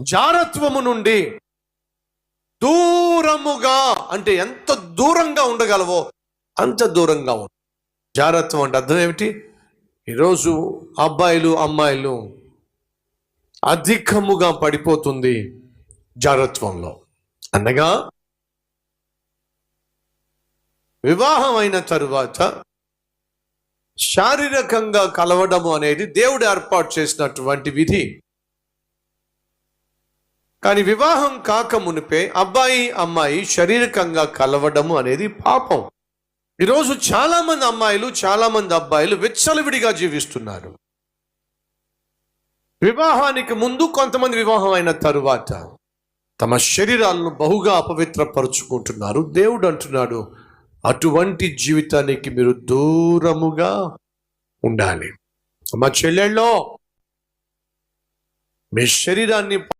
జారత్వము నుండి దూరముగా, అంటే ఎంత దూరంగా ఉండగలవో అంత దూరంగా ఉండు. జారత్వం అంటే అర్థం ఏమిటి? ఈరోజు అబ్బాయిలు అమ్మాయిలు అధికముగా పడిపోతుంది జారత్వంలో. అనగా వివాహం అయిన తరువాత శారీరకంగా కలవడము అనేది దేవుడు ఏర్పాటు చేసినటువంటి విధి. కానీ వివాహం కాక మునిపే అబ్బాయి అమ్మాయి శారీరకంగా కలవడము అనేది పాపం. ఈరోజు చాలా మంది అమ్మాయిలు చాలా మంది అబ్బాయిలు విచ్చలవిడిగా జీవిస్తున్నారు. వివాహానికి ముందు, కొంతమంది వివాహం అయిన తరువాత తమ శరీరాలను బహుగా అపవిత్రపరుచుకుంటున్నారు. దేవుడు అంటున్నాడు, అటువంటి జీవితానికి మీరు దూరముగా ఉండాలి. మా చెల్లెళ్ళో, మీ శరీరాన్ని